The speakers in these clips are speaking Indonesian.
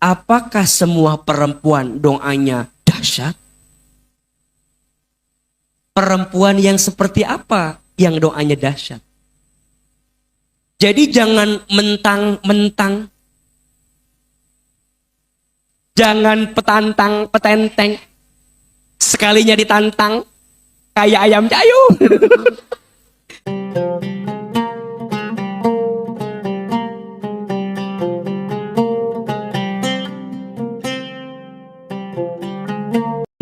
apakah semua perempuan doanya dahsyat? Perempuan yang seperti apa yang doanya dahsyat? Jadi jangan mentang-mentang, jangan petantang-petenteng, sekalinya ditantang kayak ayam jayu.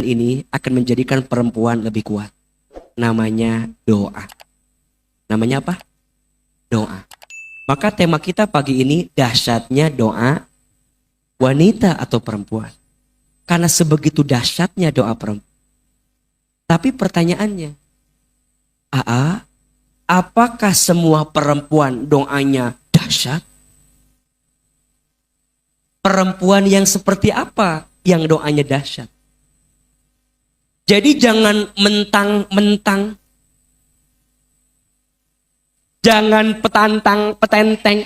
Ini akan menjadikan perempuan lebih kuat. Namanya doa. Namanya apa? Doa. Maka tema kita pagi ini dahsyatnya doa wanita atau perempuan. Karena sebegitu dahsyatnya doa perempuan. Tapi pertanyaannya, apakah semua perempuan doanya dahsyat? Perempuan yang seperti apa yang doanya dahsyat? Jadi jangan mentang-mentang, jangan petantang-petenteng,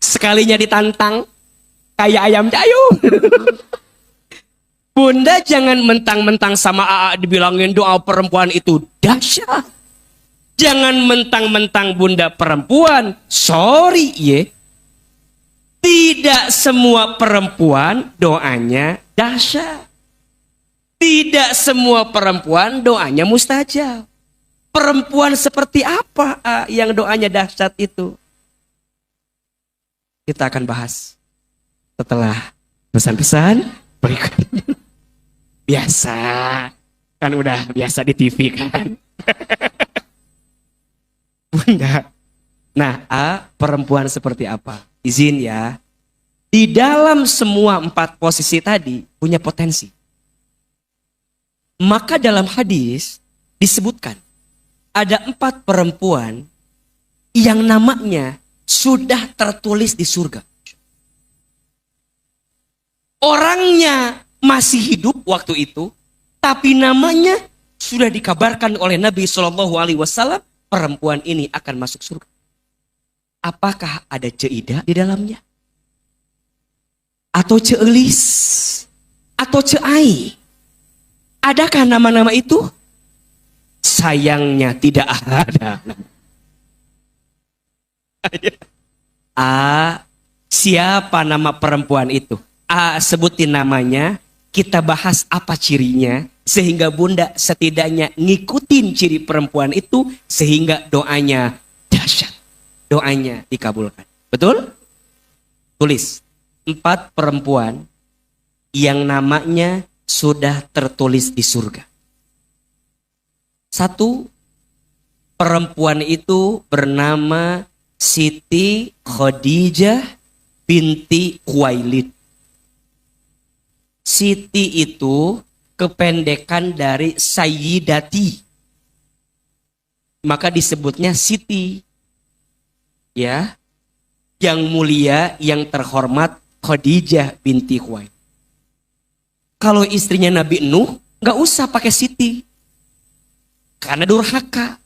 sekalinya ditantang kayak ayam jayu. Bunda jangan mentang-mentang sama AA dibilangin doa perempuan itu dahsyat. Jangan mentang-mentang bunda perempuan, sorry ye. Tidak semua perempuan doanya dahsyat. Tidak semua perempuan doanya mustajab. Perempuan seperti apa yang doanya dahsyat itu? Kita akan bahas setelah pesan-pesan berikut. Biasa, kan udah biasa di TV kan. Bunda. Nah, perempuan seperti apa? Izin ya. Di dalam semua 4 posisi tadi punya potensi. Maka dalam hadis disebutkan ada 4 perempuan yang namanya sudah tertulis di surga. Orangnya masih hidup waktu itu, tapi namanya sudah dikabarkan oleh Nabi SAW, perempuan ini akan masuk surga. Apakah ada Ceidah di dalamnya? Atau Ceulis? Atau Ceai? Adakah nama-nama itu? Sayangnya tidak ada. Siapa nama perempuan itu? Sebutin namanya, kita bahas apa cirinya, sehingga bunda setidaknya ngikutin ciri perempuan itu, sehingga doanya dahsyat. Doanya dikabulkan. Betul? Tulis 4 perempuan yang namanya sudah tertulis di surga. 1, perempuan itu bernama Siti Khadijah binti Khuwailid. Siti itu kependekan dari Sayyidati. Maka disebutnya Siti. Ya. Yang mulia, yang terhormat Khadijah binti Khuwailid. Kalau istrinya Nabi Nuh, gak usah pakai Siti. Karena durhaka.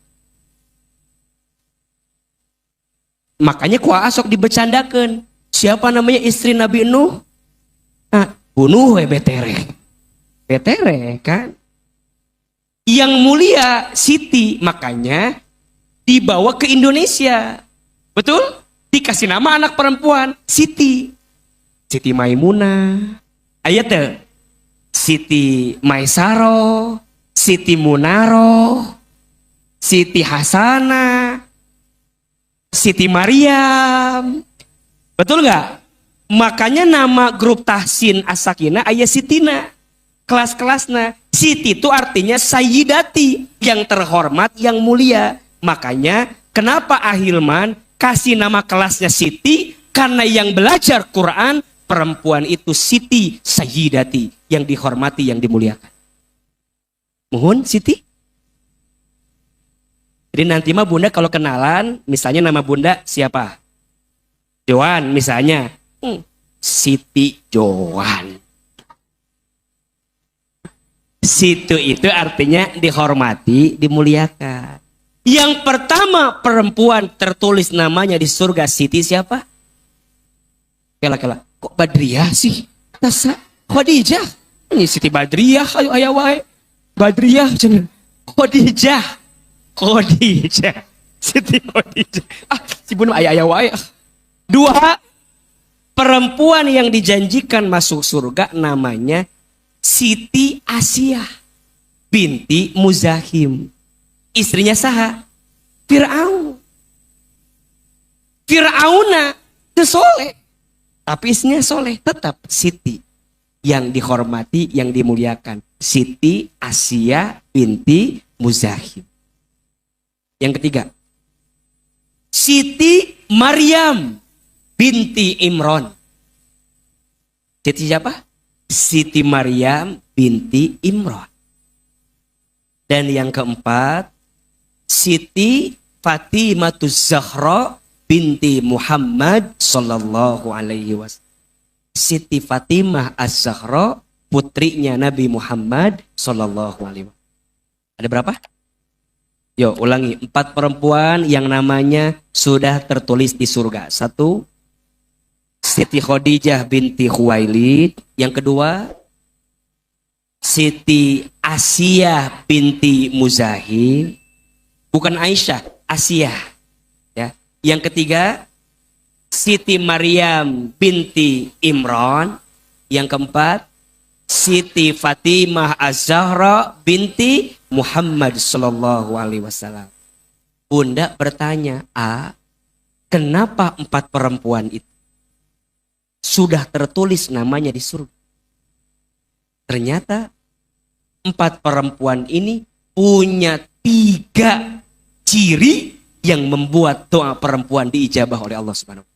Makanya kuasok dibecandakan. Siapa namanya istri Nabi Nuh? Bunuh betere. Betere kan? Yang mulia Siti. Makanya dibawa ke Indonesia. Betul? Dikasih nama anak perempuan Siti. Siti Maimunah. Ayat Siti Maisaro, Siti Munaro, Siti Hasanah, Siti Maryam. Betul nggak? Makanya nama grup Tahsin As-Sakinah ayat Sitina. Kelas-kelasnya. Siti itu artinya Sayyidati, yang terhormat, yang mulia. Makanya kenapa Ahilman kasih nama kelasnya Siti? Karena yang belajar Quran, perempuan itu Siti Sayyidati, yang dihormati, yang dimuliakan. Mohon Siti. Jadi nanti mah bunda kalau kenalan, misalnya nama bunda siapa? Joan misalnya. Siti Joan. Situ itu artinya dihormati, dimuliakan. Yang pertama perempuan tertulis namanya di surga Siti siapa? Kela-kela. Kok Badriah sih? Tasa Khadijah. Ini Siti Badriah ayo aya wae. Badriah cenah. Khadijah. Khadijah. Siti Khadijah. Si bunuh aya wae. Dua, perempuan yang dijanjikan masuk surga namanya Siti Asia binti Muzahim. Istrinya saha? Fir'aun. Fir'auna teu soleh. Tapi istrinya soleh, tetap Siti yang dihormati, yang dimuliakan. Siti Asia binti Muzahim. Yang ketiga, Siti Maryam binti Imran. Siti siapa? Siti Maryam binti Imran. Dan yang keempat, Siti Fatimatuz Zahra binti Muhammad sallallahu alaihi wasallam. Siti Fatimah Az-Zahra, putrinya Nabi Muhammad sallallahu alaihi wasallam. Ada berapa? Yo, ulangi. 4 perempuan yang namanya sudah tertulis di surga. 1, Siti Khadijah binti Khuwailid. Yang kedua, Siti Asia binti Muzahim. Bukan Aisyah, Asia. Ya. Yang ketiga, Siti Maryam binti Imran. Yang keempat, Siti Fatimah Az-Zahra binti Muhammad sallallahu alaihi wasallam. Bunda bertanya, kenapa 4 perempuan itu sudah tertulis namanya di surga? Ternyata 4 perempuan ini punya 3 ciri yang membuat doa perempuan diijabah oleh Allah Subhanahu.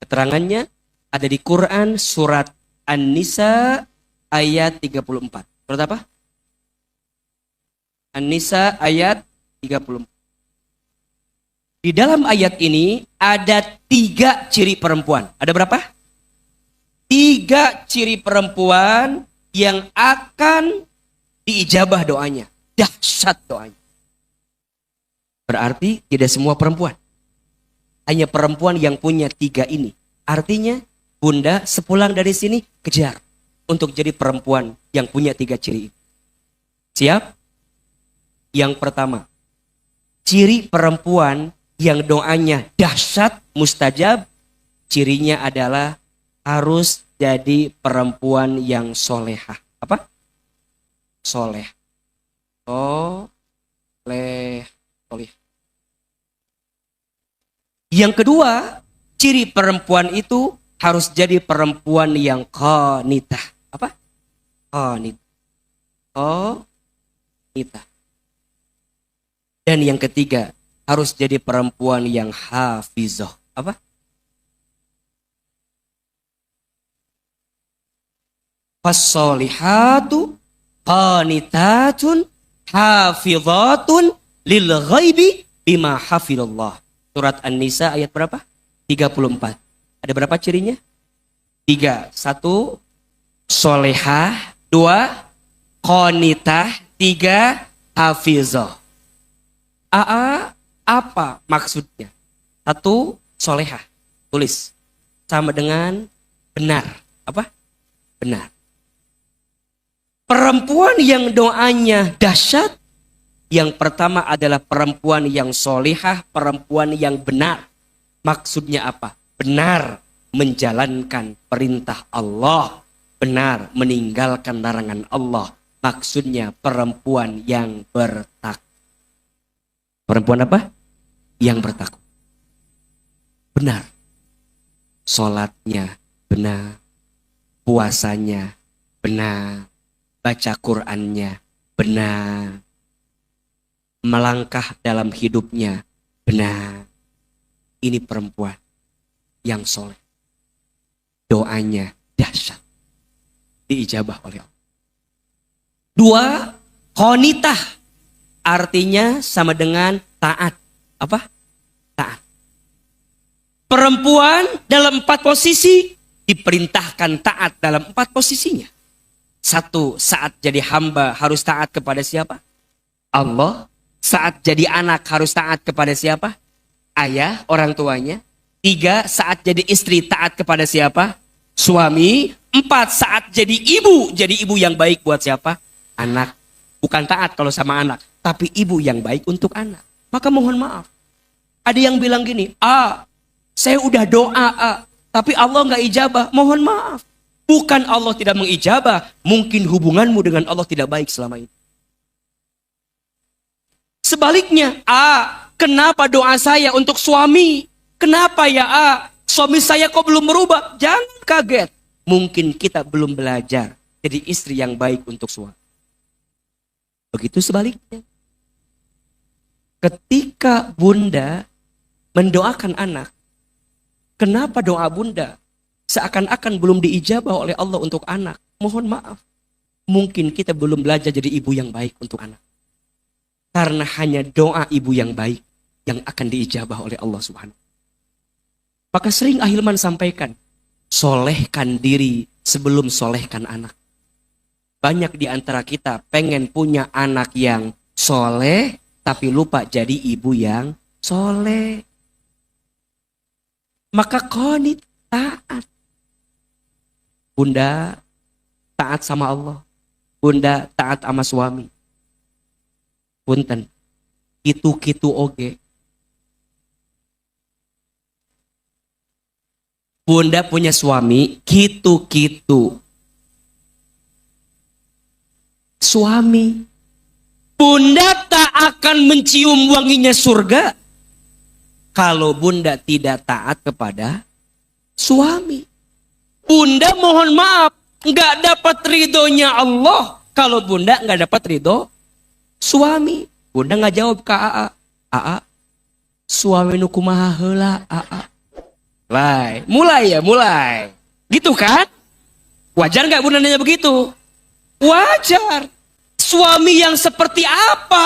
Keterangannya ada di Quran surat An-Nisa ayat 34. Surat apa? An-Nisa ayat 34. Di dalam ayat ini ada 3 ciri perempuan. Ada berapa? 3 ciri perempuan yang akan diijabah doanya. Dahsyat doanya. Berarti tidak semua perempuan. Hanya perempuan yang punya 3 ini. Artinya Bunda sepulang dari sini kejar untuk jadi perempuan yang punya 3 ciri itu. Siap? Yang pertama, ciri perempuan yang doanya dahsyat mustajab, cirinya adalah harus jadi perempuan yang solehah. Apa? Soleh. Soleh. Yang kedua, ciri perempuan itu harus jadi perempuan yang qanitah. Apa? Qanitah. Qanitah. Dan yang ketiga, harus jadi perempuan yang hafizah. Apa? Fassolihatu qanitatun hafizatun lil ghaibi bima hafidallah. Surat An-Nisa ayat berapa? 34. Ada berapa cirinya? 3. 1, solehah. 2, qanitah. 3, hafizah. Apa maksudnya? 1, solehah. Tulis. Sama dengan benar. Apa? Benar. Perempuan yang doanya dahsyat. Yang pertama adalah perempuan yang solehah. Perempuan yang benar. Maksudnya apa? Benar menjalankan perintah Allah. Benar meninggalkan larangan Allah. Maksudnya perempuan yang bertakwa. Perempuan apa? Yang bertakwa. Benar. Sholatnya benar. Puasanya benar. Baca Qur'annya benar. Melangkah dalam hidupnya benar. Ini perempuan yang soleh. Doanya dahsyat. Diijabah oleh Allah. 2, qanitah. Artinya sama dengan taat. Apa? Taat. Perempuan dalam 4 posisi diperintahkan taat dalam 4 posisinya. 1, saat jadi hamba harus taat kepada siapa? Allah. Saat jadi anak harus taat kepada siapa? Ayah, orang tuanya. 3, saat jadi istri taat kepada siapa? suami. 4, saat jadi ibu. Jadi ibu yang baik buat siapa? Anak. Bukan taat kalau sama anak, tapi ibu yang baik untuk anak. Maka mohon maaf. Ada yang bilang gini, saya udah doa, tapi Allah nggak ijabah. Mohon maaf. Bukan Allah tidak mengijabah, mungkin hubunganmu dengan Allah tidak baik selama ini. Sebaliknya, kenapa doa saya untuk suami? Kenapa ya suami saya kok belum berubah? Jangan kaget. Mungkin kita belum belajar jadi istri yang baik untuk suami. Begitu sebaliknya. Ketika bunda mendoakan anak, kenapa doa bunda seakan-akan belum diijabah oleh Allah untuk anak? Mohon maaf. Mungkin kita belum belajar jadi ibu yang baik untuk anak. Karena hanya doa ibu yang baik yang akan diijabah oleh Allah Subhanahu. Maka sering Ahilman sampaikan, solehkan diri sebelum solehkan anak. Banyak di antara kita pengen punya anak yang soleh, tapi lupa jadi ibu yang soleh. Maka qanit, taat. Bunda taat sama Allah. Bunda taat sama suami. Punten, kitu-kitu oge. Bunda punya suami, kitu-kitu. Suami. Bunda tak akan mencium wanginya surga kalau bunda tidak taat kepada suami. Bunda mohon maaf, nggak dapat ridhonya Allah kalau bunda nggak dapat ridho suami. Bunda nggak jawab ke AA, suami nu kumaha heula mulai. Gitu kan? Wajar nggak bunda nanya begitu? Wajar. Suami yang seperti apa?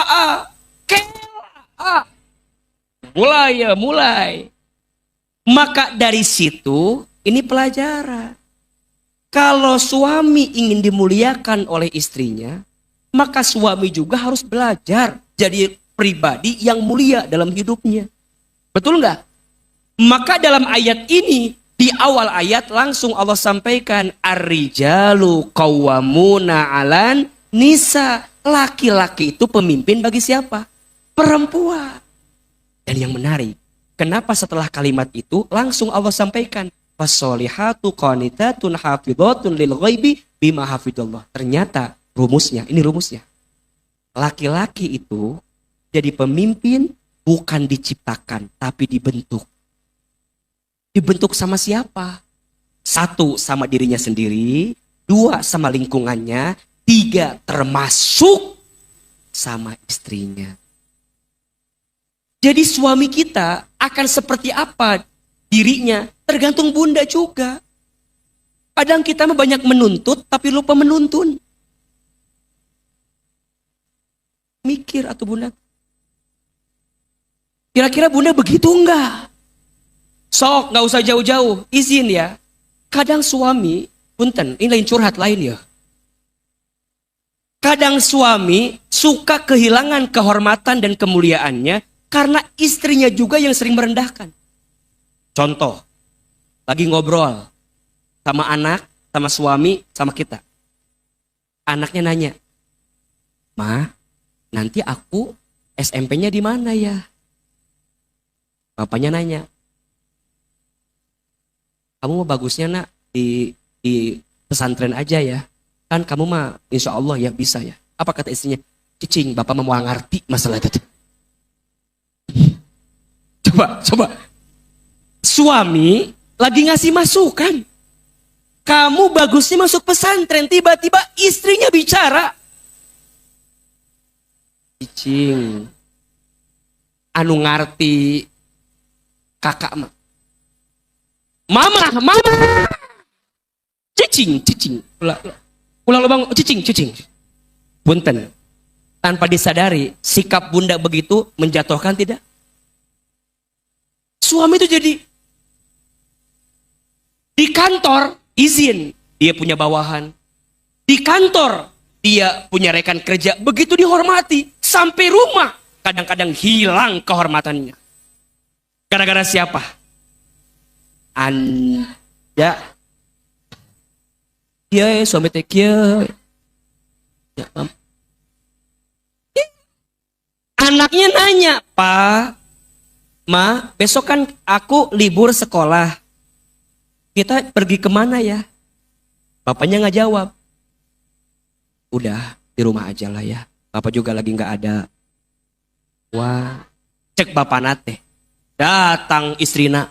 Mulai. Maka dari situ ini pelajaran. Kalau suami ingin dimuliakan oleh istrinya, maka suami juga harus belajar jadi pribadi yang mulia dalam hidupnya. Betul nggak? Maka dalam ayat ini, di awal ayat langsung Allah sampaikan, ar-rijalu qawwamuna 'alan nisa. Laki-laki itu pemimpin bagi siapa? Perempuan. Dan yang menarik, kenapa setelah kalimat itu langsung Allah sampaikan, fasolihatu qanitatun hafidhatun lil ghaibi bima hafidhallah. Ternyata rumusnya, ini rumusnya. Laki-laki itu jadi pemimpin bukan diciptakan, tapi dibentuk. Dibentuk sama siapa? 1, sama dirinya sendiri. 2, sama lingkungannya. 3, termasuk sama istrinya. Jadi suami kita akan seperti apa dirinya tergantung bunda juga. Kadang kita banyak menuntut tapi lupa menuntun. Mikir atau bunda. Kira-kira bunda begitu enggak? Sok, nggak usah jauh-jauh, izin ya. Kadang suami, punten, ini lain curhat lain ya. Kadang suami suka kehilangan kehormatan dan kemuliaannya karena istrinya juga yang sering merendahkan. Contoh, lagi ngobrol sama anak, sama suami, sama kita. Anaknya nanya, Ma, nanti aku SMP-nya di mana ya? Bapaknya nanya, kamu mah bagusnya nak di pesantren aja ya. Kan kamu mah insya Allah ya bisa ya. Apa kata istrinya? Cicing, bapak mau ngerti masalah itu. Coba. Suami lagi ngasih masukan. Kamu bagusnya masuk pesantren. Tiba-tiba istrinya bicara. Cicing, anu ngerti kakak mah. Mama. Cicing. Ulang bang, cicing. Punten. Tanpa disadari, sikap bunda begitu menjatuhkan tidak? Suami itu jadi di kantor izin, dia punya bawahan. Di kantor dia punya rekan kerja, begitu dihormati. Sampai rumah kadang-kadang hilang kehormatannya. Gara-gara siapa? Anda Kieu suami teh kieu. Ya, anaknya nanya, "Pak, Ma, besok kan aku libur sekolah. Kita pergi kemana ya?" Bapaknya nggak jawab. "Udah, di rumah aja lah ya. Bapak juga lagi nggak ada." Wah, cek bapak nate. Datang istrina.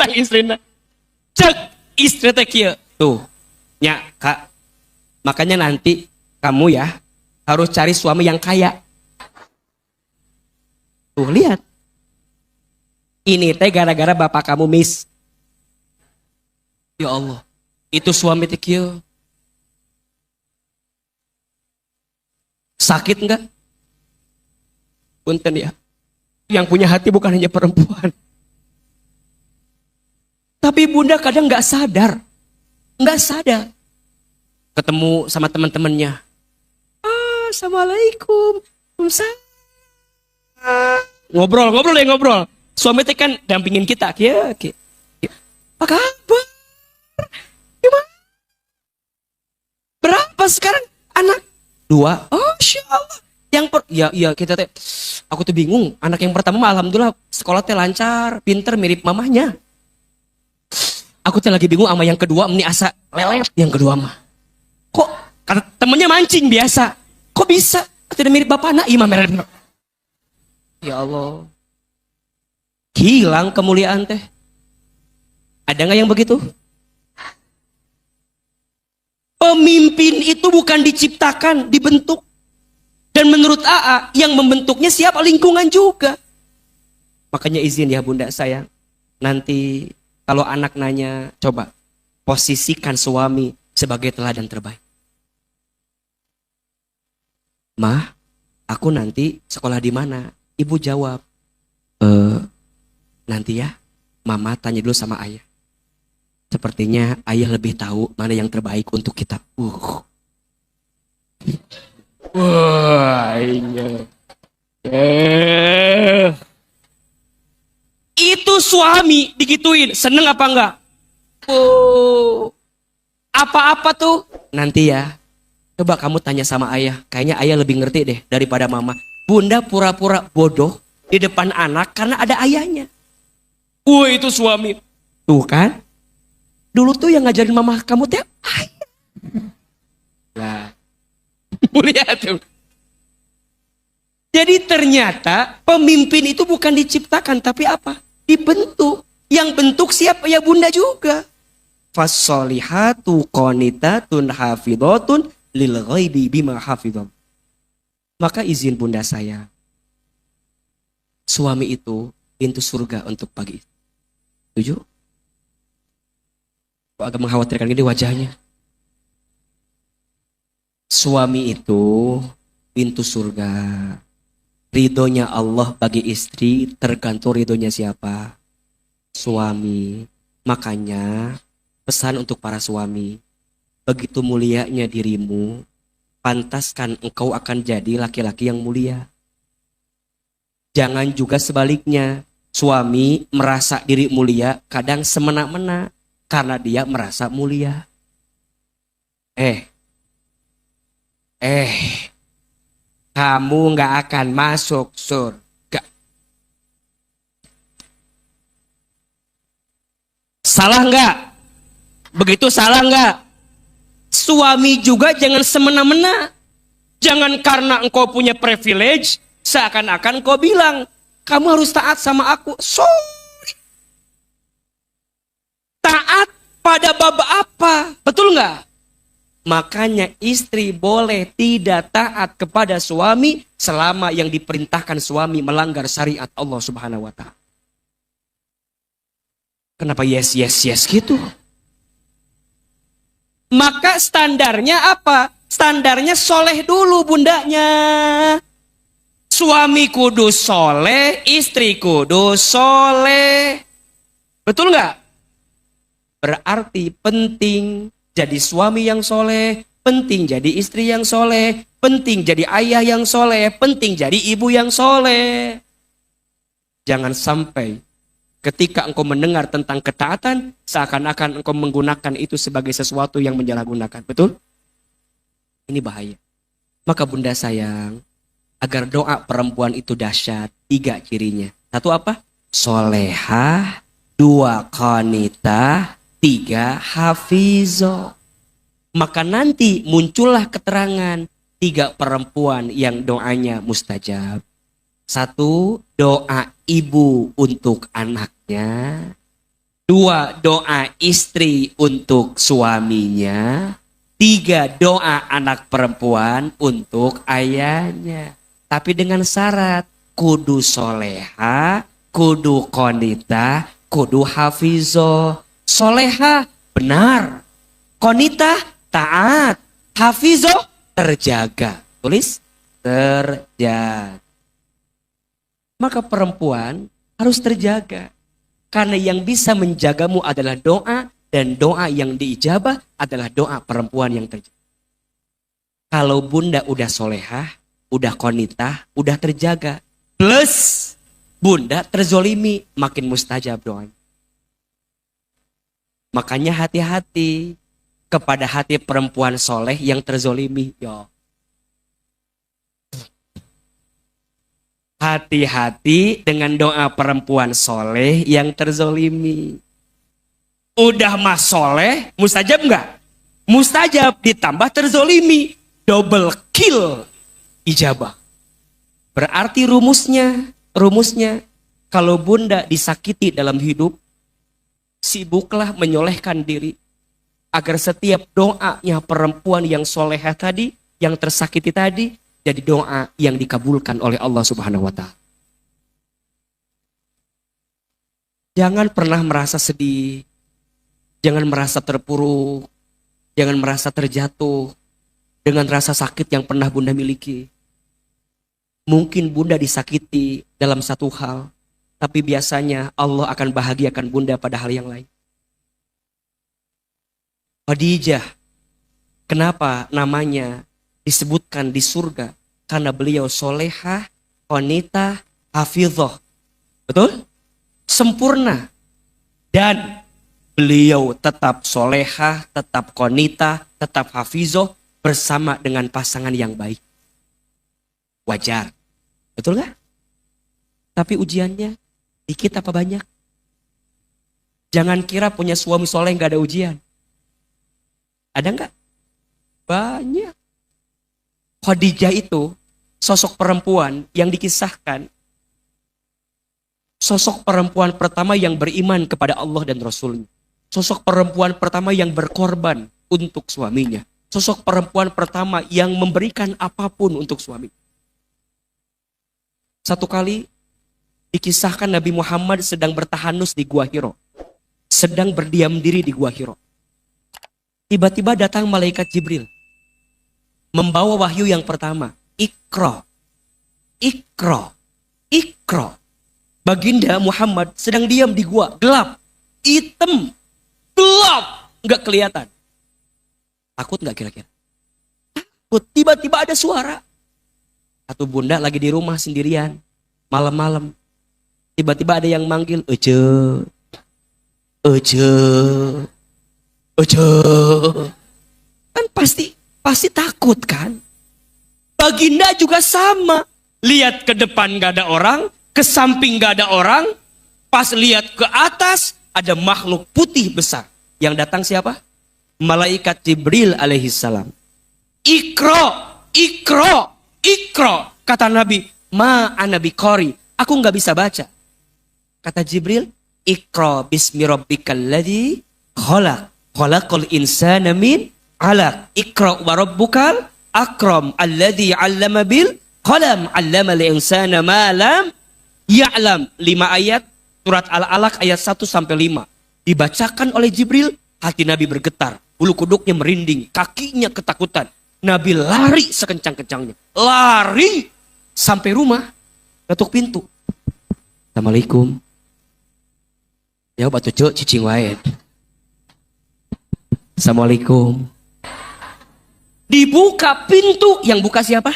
datang istrina. Cek istri teh kieu. Tuh, nya Kak. Makanya nanti kamu ya harus cari suami yang kaya. Tuh, lihat. Ini teh gara-gara bapak kamu miss. Ya Allah. Itu suami teh kieu. Sakit enggak? Punten ya. Yang punya hati bukan hanya perempuan. Tapi bunda kadang nggak sadar. Nggak sadar. Ketemu sama teman-temannya. Assalamualaikum. Ngobrol. Suami teh kan dampingin kita. Ya. Apa kabar? Gimana? Berapa sekarang anak? 2. Oh, Masya Allah. Ya kita teh, aku tuh bingung. Anak yang pertama mah alhamdulillah sekolah teh lancar, pinter, mirip mamahnya. Aku teh lagi bingung sama yang kedua, ini asa lelet yang kedua mah. Kok kata temennya mancing biasa. Kok bisa? Tidak mirip bapaknya, imam merah. Ya Allah. Hilang kemuliaan teh. Ada nggak yang begitu? Pemimpin itu bukan diciptakan, dibentuk. Dan menurut AA, yang membentuknya siapa? Lingkungan juga. Makanya izin ya bunda sayang. Nanti kalau anak nanya, coba posisikan suami sebagai teladan terbaik. "Mah, aku nanti sekolah di mana?" Ibu jawab, "Nanti ya, mama tanya dulu sama ayah. Sepertinya ayah lebih tahu mana yang terbaik untuk kita." Wah, iya. Itu suami digituin, seneng apa enggak? Apa-apa tuh? Nanti ya, coba kamu tanya sama ayah. Kayaknya ayah lebih ngerti deh daripada mama. Bunda pura-pura bodoh di depan anak karena ada ayahnya. Itu suami. Tuh kan? Dulu tuh yang ngajarin mama kamu teh ayah. Nah, lihat tuh. Jadi ternyata pemimpin itu bukan diciptakan tapi apa? Dibentuk. Yang bentuk siapa? Ya bunda juga. Fassolihatu qanitatun hafidhatun lil ghaibi bima hafidham. Maka izin bunda saya. Suami itu pintu surga untuk pagi. Setuju? Kok agak mengkhawatirkan gini wajahnya. Suami itu pintu surga. Ridhonya Allah bagi istri tergantung ridhonya siapa? Suami. Makanya pesan untuk para suami. Begitu mulianya dirimu, pantaskan engkau akan jadi laki-laki yang mulia. Jangan juga sebaliknya. Suami merasa diri mulia kadang semena-mena karena dia merasa mulia. Kamu nggak akan masuk surga. Salah nggak? Begitu salah nggak? Suami juga jangan semena-mena. Jangan karena engkau punya privilege, seakan-akan kau bilang, kamu harus taat sama aku. Sorry. Taat pada bab apa? Betul nggak? Makanya istri boleh tidak taat kepada suami selama yang diperintahkan suami melanggar syariat Allah Subhanahu wa Ta'ala. Kenapa yes gitu? Maka standarnya apa? Standarnya soleh dulu bundanya. Suami kudus soleh, istri kudus soleh. Betul nggak? Berarti penting jadi suami yang soleh, penting jadi istri yang soleh, penting jadi ayah yang soleh, penting jadi ibu yang soleh. Jangan sampai Ketika engkau mendengar tentang ketaatan, seakan-akan engkau menggunakan itu sebagai sesuatu yang menyalahgunakan. Betul? Ini bahaya. Maka bunda sayang, agar doa perempuan itu dahsyat, 3 cirinya. 1 apa? Solehah, 2 qanitah, 3 hafizoh. Maka nanti muncullah keterangan 3 perempuan yang doanya mustajab. 1, doa ibu untuk anaknya. 2, doa istri untuk suaminya. 3, doa anak perempuan untuk ayahnya. Tapi dengan syarat, kudu soleha, kudu qanitah, kudu hafizoh. Soleha, benar. Qanitah, taat. Hafizoh, terjaga. Tulis, terjaga. Maka perempuan harus terjaga. Karena yang bisa menjagamu adalah doa, dan doa yang diijabah adalah doa perempuan yang terjaga. Kalau bunda udah solehah, udah qanitah, udah terjaga, plus bunda terzolimi, makin mustajab doanya. Makanya hati-hati kepada hati perempuan soleh yang terzolimi. Yo. Hati-hati dengan doa perempuan soleh yang terzolimi. Udah mas soleh, mustajab enggak? Mustajab ditambah terzolimi. Double kill ijabah. Berarti rumusnya, kalau bunda disakiti dalam hidup, sibuklah menyolehkan diri. Agar setiap doanya perempuan yang solehah tadi, yang tersakiti tadi, jadi doa yang dikabulkan oleh Allah Subhanahu wa Ta'ala. Jangan pernah merasa sedih. Jangan merasa terpuruk. Jangan merasa terjatuh dengan rasa sakit yang pernah bunda miliki. Mungkin bunda disakiti dalam satu hal, tapi biasanya Allah akan bahagiakan bunda pada hal yang lain. Khadijah, kenapa namanya disebutkan di surga? Karena beliau solehah, qanitah, hafidhoh. Betul? Sempurna. Dan beliau tetap solehah, tetap qanitah, tetap hafidhoh bersama dengan pasangan yang baik. Wajar. Betul gak? Tapi ujiannya dikit apa banyak? Jangan kira punya suami soleh gak ada ujian. Ada nggak? Banyak. Khadijah itu sosok perempuan yang dikisahkan. Sosok perempuan pertama yang beriman kepada Allah dan Rasulnya. Sosok perempuan pertama yang berkorban untuk suaminya. Sosok perempuan pertama yang memberikan apapun untuk suami. Satu kali dikisahkan Nabi Muhammad sedang bertahanus di Gua Hiro. Sedang berdiam diri di Gua Hiro. Tiba-tiba datang malaikat Jibril. Membawa wahyu yang pertama. Iqra. Iqra. Iqra. Baginda Muhammad sedang diam di gua. Gelap. Hitam. Gelap. Nggak kelihatan. Takut nggak kira-kira? Takut. Tiba-tiba ada suara. Satu bunda lagi di rumah sendirian. Malam-malam. Tiba-tiba ada yang manggil. Ece. Ece. Ojo, kan pasti takut kan? Baginda juga sama. Lihat ke depan gak ada orang, ke samping gak ada orang. Pas lihat ke atas ada makhluk putih besar. Yang datang siapa? Malaikat Jibril alaihissalam. Iqra, Iqra, Iqra. Kata Nabi, ma ana biqari. Aku gak bisa baca. Kata Jibril, Iqra bismi rabbikal ladzi khalaq. Khalaqal insana min 'alaq. Iqra wa rabbukal akram alladzi 'allama bil qalam 'allamal insana ma lam ya'lam. 5 ayat surat Al-Alaq ayat 1 sampai 5. Dibacakan oleh Jibril, hati Nabi bergetar, bulu kuduknya merinding, kakinya ketakutan. Nabi lari sekencang-kencangnya. Lari sampai rumah, ketuk pintu. Assalamualaikum. Ya batu cuk cicing wae. Assalamualaikum. Dibuka pintu, yang buka siapa?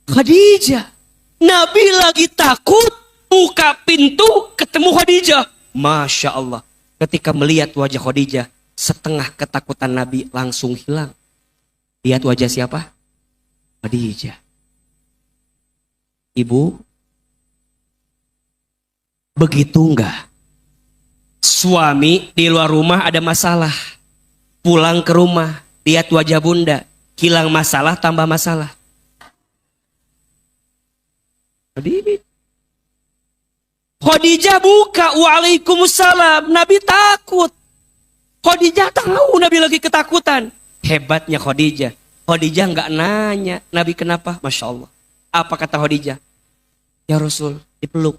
Khadijah. Nabi lagi takut, buka pintu ketemu Khadijah. Masya Allah. Ketika melihat wajah Khadijah, setengah ketakutan Nabi langsung hilang. Lihat wajah siapa? Khadijah. Ibu, begitu enggak? Suami di luar rumah ada masalah. Pulang ke rumah, lihat wajah bunda. Hilang masalah, tambah masalah. Khadijah buka, waalaikumsalam. Nabi takut. Khadijah tahu Nabi lagi ketakutan. Hebatnya Khadijah. Khadijah nggak nanya Nabi kenapa. Masya Allah. Apa kata Khadijah? Ya Rasul, dipeluk.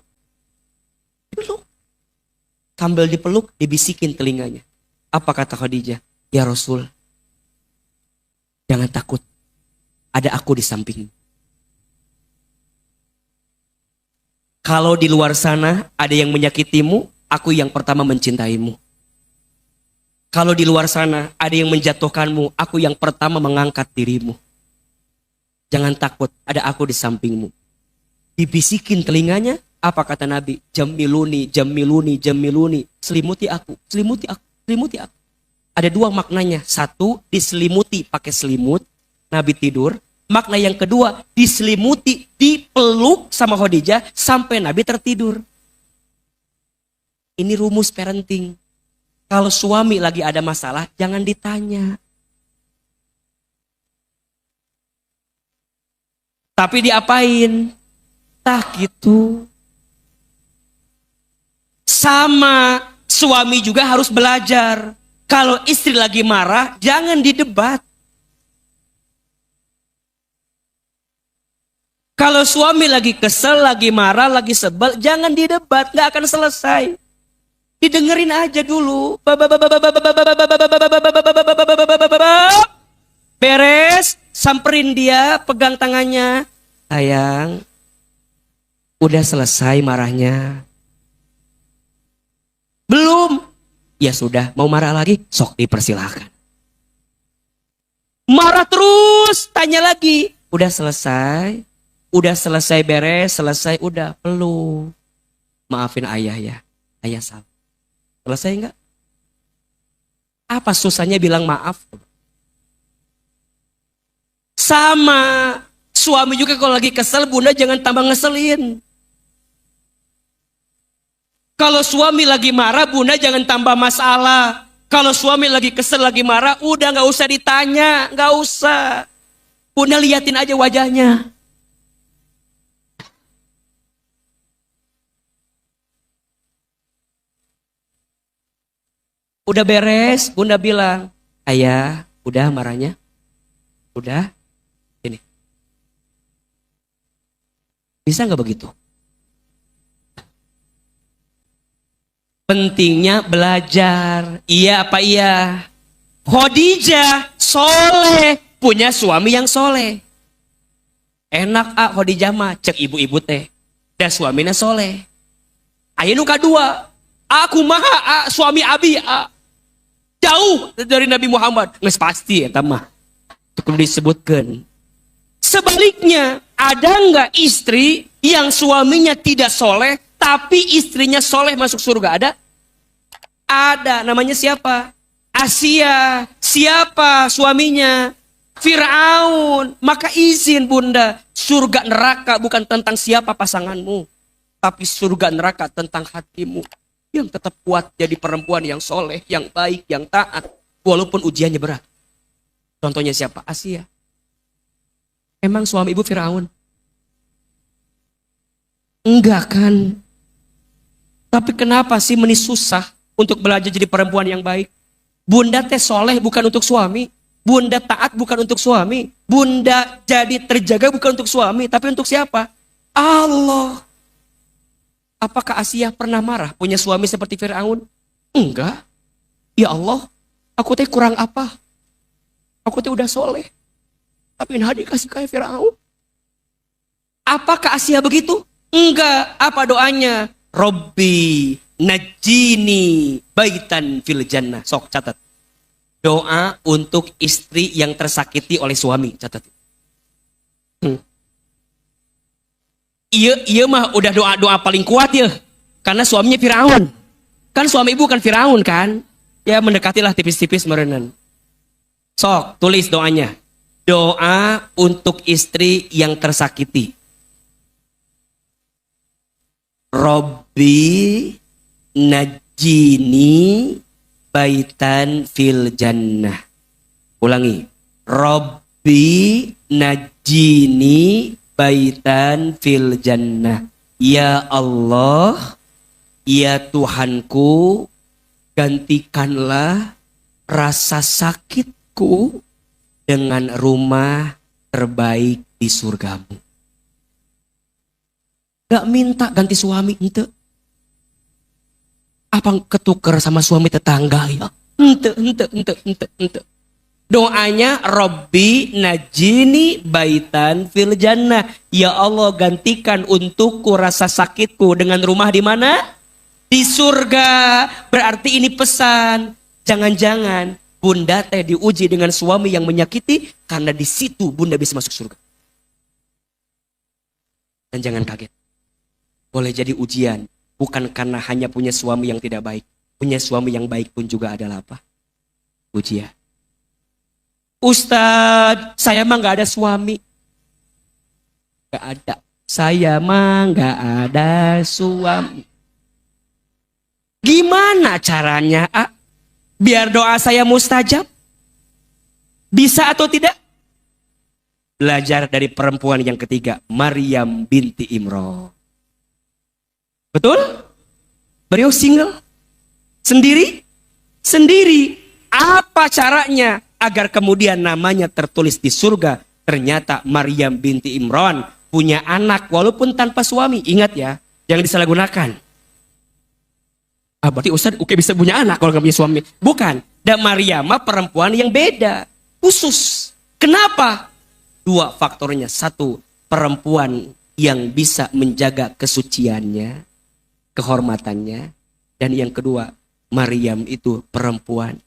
Dipeluk. Sambil dipeluk, dibisikin telinganya. Apa kata Khadijah? Ya Rasul, jangan takut. Ada aku di samping. Kalau di luar sana ada yang menyakitimu, aku yang pertama mencintaimu. Kalau di luar sana ada yang menjatuhkanmu, aku yang pertama mengangkat dirimu. Jangan takut, ada aku di sampingmu. Dibisikin telinganya, apa kata Nabi? Jamiluni, jamiluni, jamiluni. Selimuti aku, selimuti aku, selimuti aku. Ada dua maknanya. Satu, diselimuti pakai selimut, Nabi tidur. Makna yang kedua, diselimuti, dipeluk sama Khadijah sampai Nabi tertidur. Ini rumus parenting. Kalau suami lagi ada masalah, jangan ditanya. Tapi diapain? Tah gitu. Sama suami juga harus belajar. Kalau istri lagi marah, jangan didebat. Kalau suami lagi kesel, lagi marah, lagi sebel, jangan didebat, nggak akan selesai. Didengerin aja dulu. Beres, samperin dia, pegang tangannya. Sayang, udah selesai marahnya? Belum. Ya sudah, mau marah lagi? Sok dipersilahkan. Marah terus, tanya lagi. Udah selesai? Udah selesai beres, selesai, udah, peluk. Maafin ayah ya, ayah salah. Selesai enggak? Apa susahnya bilang maaf? Sama, suami juga kalau lagi kesel, bunda jangan tambah ngeselin. Kalau suami lagi marah, bunda jangan tambah masalah. Kalau suami lagi kesel, lagi marah, udah nggak usah ditanya, nggak usah. Bunda liatin aja wajahnya. Udah beres, bunda bilang, ayah, udah marahnya? Udah? Ini. Bisa nggak begitu? Pentingnya belajar. Iya apa iya? Khadijah soleh, punya suami yang soleh. Enak Khadijah mah, cek ibu-ibu teh. Dan suaminya soleh. Ayo nu kadua, aku mah suami abi jauh dari Nabi Muhammad. Nges pasti ya tamah. Itu disebutkan. Sebaliknya, ada nggak istri yang suaminya tidak soleh, tapi istrinya soleh masuk surga? Ada? Ada. Namanya siapa? Asia. Siapa suaminya? Fir'aun. Maka izin bunda, surga neraka bukan tentang siapa pasanganmu, tapi surga neraka tentang hatimu yang tetap kuat jadi perempuan yang soleh, yang baik, yang taat, walaupun ujiannya berat. Contohnya siapa? Asia. Emang suami ibu Fir'aun? Enggak kan? Tapi kenapa sih meni susah untuk belajar jadi perempuan yang baik? Bunda teh soleh bukan untuk suami. Bunda taat bukan untuk suami. Bunda jadi terjaga bukan untuk suami. Tapi untuk siapa? Allah. Apakah Asia pernah marah punya suami seperti Fir'aun? Enggak. Ya Allah, aku teh kurang apa? Aku teh udah soleh. Tapi nah dikasih kayak Fir'aun. Apakah Asia begitu? Enggak. Apa doanya? Robbi najini baitan fil jannah. Sok catat. Doa untuk istri yang tersakiti oleh suami. Catat. Iya mah udah doa paling kuat ya. Karena suaminya Fir'aun. Kan suami ibu kan Firaun kan? Ya mendekatilah tipis-tipis merenan. Sok, tulis doanya. Doa untuk istri yang tersakiti. Robbi najini baitan fil jannah. Ulangi. Robbi najini baitan fil jannah. Ya Allah, ya Tuhanku, gantikanlah rasa sakitku dengan rumah terbaik di surgamu. Gak minta ganti suami, ente. Apa ketuker sama suami tetangga ya? Ente. Doanya Robbi najini baitan fil jannah. Ya Allah, gantikan untukku rasa sakitku dengan rumah di mana? Di surga. Berarti ini pesan. Jangan-jangan bunda teh diuji dengan suami yang menyakiti, karena di situ bunda bisa masuk surga. Dan jangan kaget. Boleh jadi ujian. Bukan karena hanya punya suami yang tidak baik. Punya suami yang baik pun juga adalah apa? Ujian. Ustadz, saya mah gak ada suami. Gak ada. Saya mah gak ada suami. Gimana caranya, biar doa saya mustajab? Bisa atau tidak? Belajar dari perempuan yang ketiga, Maryam binti Imran. Betul? Beliau single? Sendiri? Sendiri. Apa caranya agar kemudian namanya tertulis di surga? Ternyata Maryam binti Imran punya anak walaupun tanpa suami. Ingat ya, jangan disalahgunakan. Berarti Ustaz bisa punya anak kalau gak punya suami. Bukan. Dan Maryam perempuan yang beda. Khusus. Kenapa? Dua faktornya. Satu, perempuan yang bisa menjaga kesuciannya, kehormatannya. Dan yang kedua, Maryam itu perempuan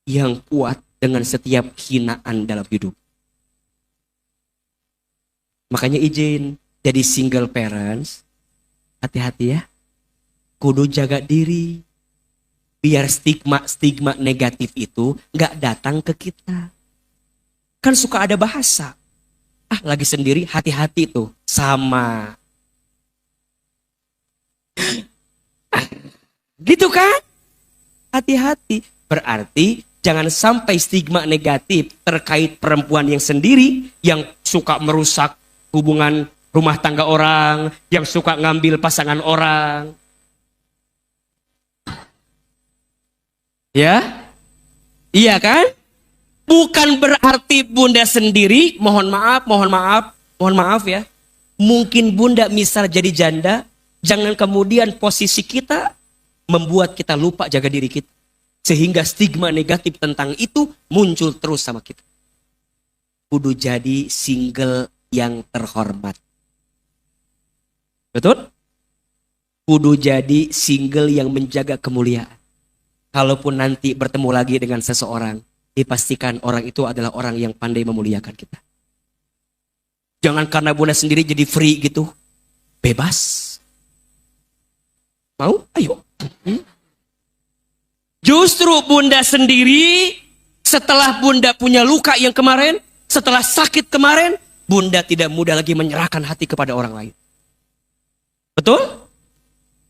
yang kuat dengan setiap hinaan dalam hidup. Makanya izin jadi single parents, hati-hati ya. Kudu jaga diri. Biar stigma negatif itu gak datang ke kita. Kan suka ada bahasa. Lagi sendiri, hati-hati tuh. Sama. Gitu kan? Hati-hati. Berarti jangan sampai stigma negatif terkait perempuan yang sendiri, yang suka merusak hubungan rumah tangga orang, yang suka ngambil pasangan orang. Ya? Iya kan? Bukan berarti bunda sendiri, mohon maaf ya. Mungkin bunda misal jadi janda, jangan kemudian posisi kita membuat kita lupa jaga diri kita. Sehingga stigma negatif tentang itu muncul terus sama kita. Kudu jadi single yang terhormat. Betul? Kudu jadi single yang menjaga kemuliaan. Kalaupun nanti bertemu lagi dengan seseorang, dipastikan orang itu adalah orang yang pandai memuliakan kita. Jangan karena bunda sendiri jadi free gitu. Bebas. Mau? Ayo. Justru bunda sendiri, setelah bunda punya luka yang kemarin, setelah sakit kemarin, bunda tidak mudah lagi menyerahkan hati kepada orang lain. Betul?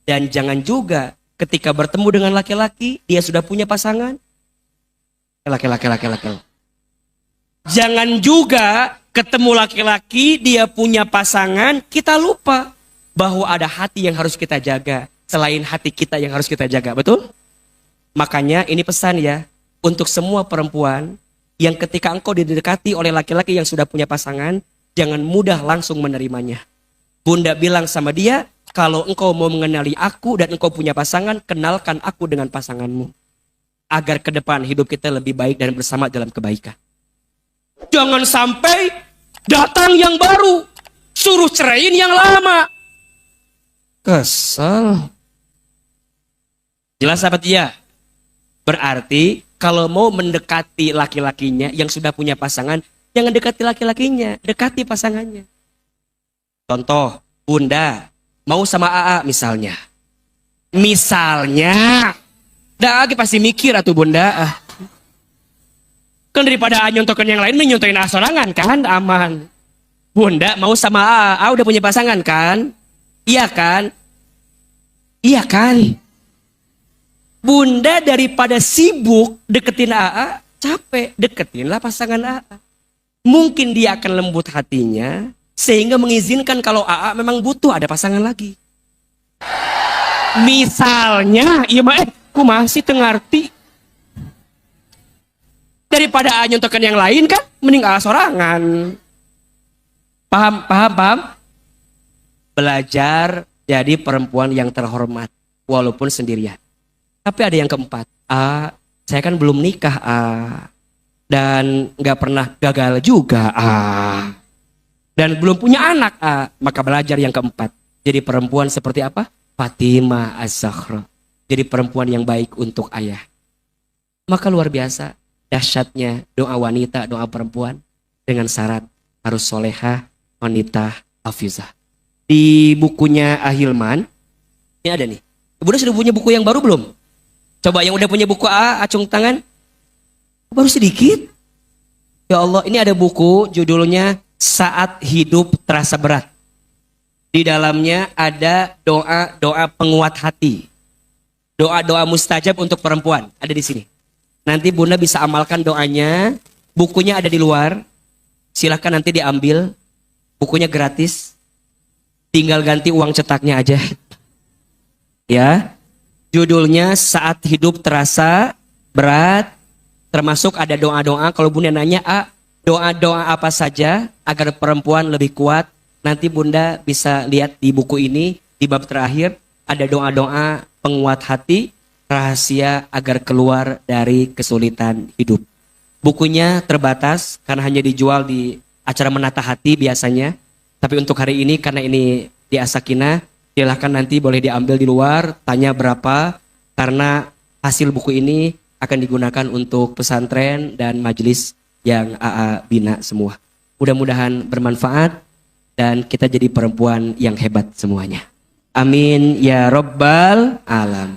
Dan jangan juga ketika bertemu dengan laki-laki, dia sudah punya pasangan. Laki-laki. Jangan juga ketemu laki-laki, dia punya pasangan, kita lupa bahwa ada hati yang harus kita jaga. Selain hati kita yang harus kita jaga, betul? Makanya ini pesan ya, untuk semua perempuan yang ketika engkau didekati oleh laki-laki yang sudah punya pasangan, jangan mudah langsung menerimanya. Bunda bilang sama dia, kalau engkau mau mengenali aku dan engkau punya pasangan, kenalkan aku dengan pasanganmu. Agar ke depan hidup kita lebih baik dan bersama dalam kebaikan. Jangan sampai datang yang baru, suruh ceraiin yang lama. Kesel. Jelas apa tidak? Berarti kalau mau mendekati laki-lakinya yang sudah punya pasangan, jangan dekati laki-lakinya, dekati pasangannya. Contoh, bunda mau sama AA misalnya. Misalnya, dah lagi pasti mikir atuh bunda. Kan daripada nyontokan yang lain, nyontoin sorangan kan, aman. Bunda mau sama udah punya pasangan kan? Iya kan? Iya kan? Bunda daripada sibuk deketin AA, capek, deketinlah pasangan AA. Mungkin dia akan lembut hatinya, sehingga mengizinkan kalau AA memang butuh ada pasangan lagi. Misalnya, iya mah ku masih tengarti. Daripada nyontokan yang lain kan, mending sorangan. Paham? Belajar jadi perempuan yang terhormat, walaupun sendirian. Tapi ada yang keempat, saya kan belum nikah, dan nggak pernah gagal juga, dan belum punya anak, maka belajar yang keempat. Jadi perempuan seperti apa? Fatimah Az-Zahra. Jadi perempuan yang baik untuk ayah. Maka luar biasa dahsyatnya doa wanita, doa perempuan dengan syarat harus solehah, wanita hafizah. Di bukunya Ahilman, ini ada nih. Bunda sudah punya buku yang baru belum? Coba yang udah punya buku acung tangan. Baru sedikit. Ya Allah, ini ada buku judulnya Saat Hidup Terasa Berat. Di dalamnya ada doa-doa penguat hati. Doa-doa mustajab untuk perempuan. Ada di sini. Nanti Bunda bisa amalkan doanya. Bukunya ada di luar. Silahkan nanti diambil. Bukunya gratis. Tinggal ganti uang cetaknya aja. Ya. Judulnya Saat Hidup Terasa Berat. Termasuk ada doa-doa. Kalau Bunda nanya, doa-doa apa saja agar perempuan lebih kuat. Nanti Bunda bisa lihat di buku ini, di bab terakhir, ada doa-doa penguat hati, rahasia agar keluar dari kesulitan hidup. Bukunya terbatas, karena hanya dijual di acara menata hati biasanya. Tapi untuk hari ini, karena ini di Asakina, silahkan nanti boleh diambil di luar, tanya berapa, karena hasil buku ini akan digunakan untuk pesantren dan majelis yang AA bina semua. Mudah-mudahan bermanfaat. Dan kita jadi perempuan yang hebat semuanya. Amin ya Rabbal Alamin.